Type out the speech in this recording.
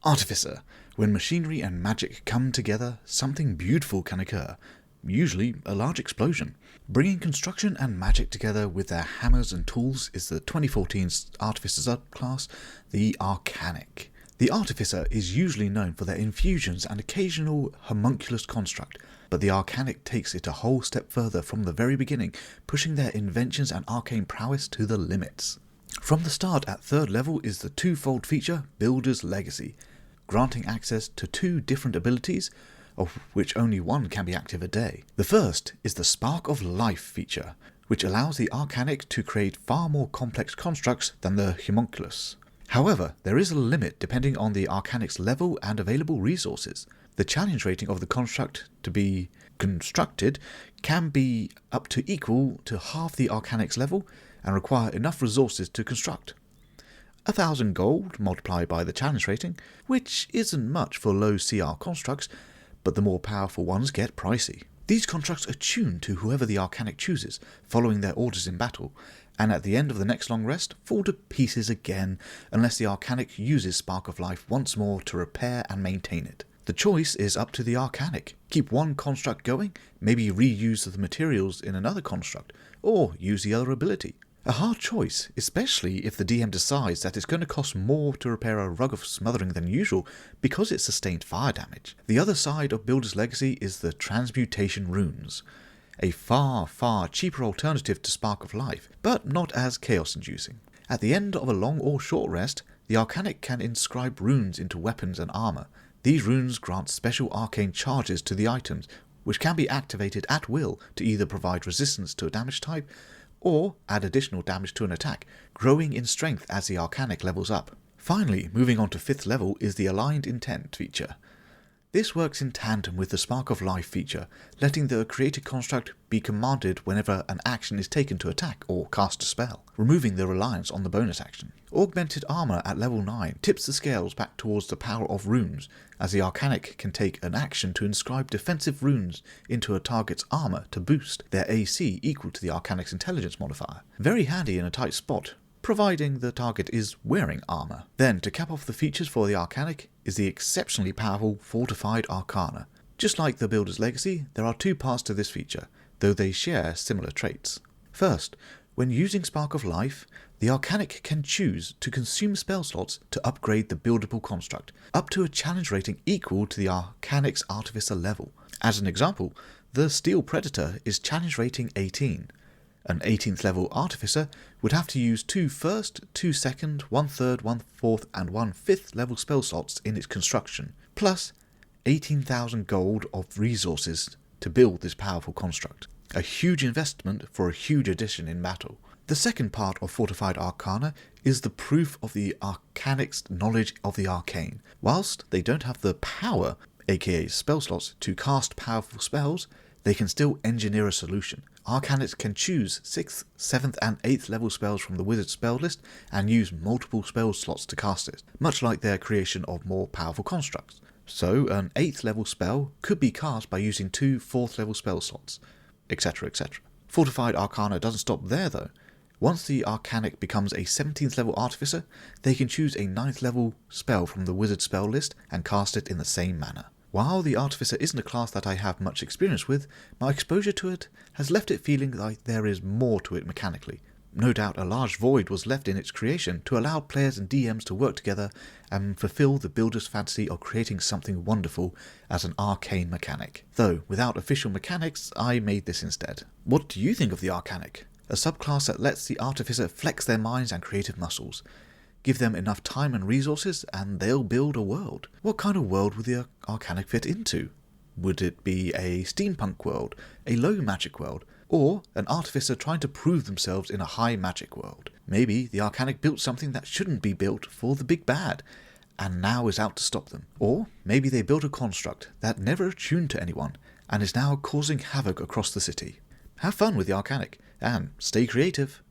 Artificer. When machinery and magic come together, something beautiful can occur, usually a large explosion. Bringing construction and magic together with their hammers and tools is the 2014 Artificer subclass, the Archanic. The Artificer is usually known for their infusions and occasional homunculus construct, but the Archanic takes it a whole step further from the very beginning, pushing their inventions and arcane prowess to the limits. From the start at 3rd level is the twofold feature, Builder's Legacy, granting access to 2 different abilities, of which only one can be active a day. The first is the Spark of Life feature, which allows the Archanic to create far more complex constructs than the homunculus. However, there is a limit depending on the Archanic's level and available resources. The challenge rating of the construct to be constructed can be up to equal to half the Archanic's level and require enough resources to construct. 1,000 gold multiplied by the challenge rating, which isn't much for low CR constructs, but the more powerful ones get pricey. These constructs are tuned to whoever the Archanic chooses, following their orders in battle, and at the end of the next long rest, fall to pieces again, unless the Archanic uses Spark of Life once more to repair and maintain it. The choice is up to the Archanic. Keep one construct going, maybe reuse the materials in another construct, or use the other ability. A hard choice, especially if the DM decides that it's going to cost more to repair a rug of smothering than usual because it sustained fire damage. The other side of Builder's Legacy is the Transmutation Runes, a far, far cheaper alternative to Spark of Life, but not as chaos-inducing. At the end of a long or short rest, the Archanic can inscribe runes into weapons and armour. These runes grant special arcane charges to the items, which can be activated at will to either provide resistance to a damage type, or add additional damage to an attack, growing in strength as the Archanic levels up. Finally, moving on to 5th level is the Aligned Intent feature. This works in tandem with the Spark of Life feature, letting the created construct be commanded whenever an action is taken to attack or cast a spell, removing the reliance on the bonus action. Augmented Armour at level 9 tips the scales back towards the power of runes, as the Archanic can take an action to inscribe defensive runes into a target's armour to boost their AC equal to the Archanic's intelligence modifier. Very handy in a tight spot, providing the target is wearing armour. Then, to cap off the features for the Archanic, is the exceptionally powerful Fortified Arcana. Just like the Builder's Legacy, there are 2 parts to this feature, though they share similar traits. First, when using Spark of Life, the Archanic can choose to consume spell slots to upgrade the buildable construct, up to a challenge rating equal to the Archanic's Artificer level. As an example, the Steel Predator is challenge rating 18. An 18th level Artificer would have to use 2 first, 2 second, 1 third, 1 fourth and 1 5th level spell slots in its construction, plus 18,000 gold of resources to build this powerful construct. A huge investment for a huge addition in battle. The second part of Fortified Arcana is the proof of the Archanic's knowledge of the arcane. Whilst they don't have the power, aka spell slots, to cast powerful spells, they can still engineer a solution. Archanics can choose 6th, 7th and 8th level spells from the wizard's spell list and use multiple spell slots to cast it, much like their creation of more powerful constructs. So an 8th level spell could be cast by using 2 4th level spell slots, etc, etc. Fortified Arcana doesn't stop there though. Once the Archanic becomes a 17th level Artificer, they can choose a 9th level spell from the wizard's spell list and cast it in the same manner. While the Artificer isn't a class that I have much experience with, my exposure to it has left it feeling like there is more to it mechanically. No doubt a large void was left in its creation to allow players and DMs to work together and fulfill the builder's fantasy of creating something wonderful as an arcane mechanic. Though, without official mechanics, I made this instead. What do you think of the Archanic? A subclass that lets the Artificer flex their minds and creative muscles. Give them enough time and resources and they'll build a world. What kind of world would the Archanic fit into? Would it be a steampunk world, a low magic world, or an Artificer trying to prove themselves in a high magic world? Maybe the Archanic built something that shouldn't be built for the big bad, and now is out to stop them. Or maybe they built a construct that never attuned to anyone, and is now causing havoc across the city. Have fun with the Archanic, and stay creative.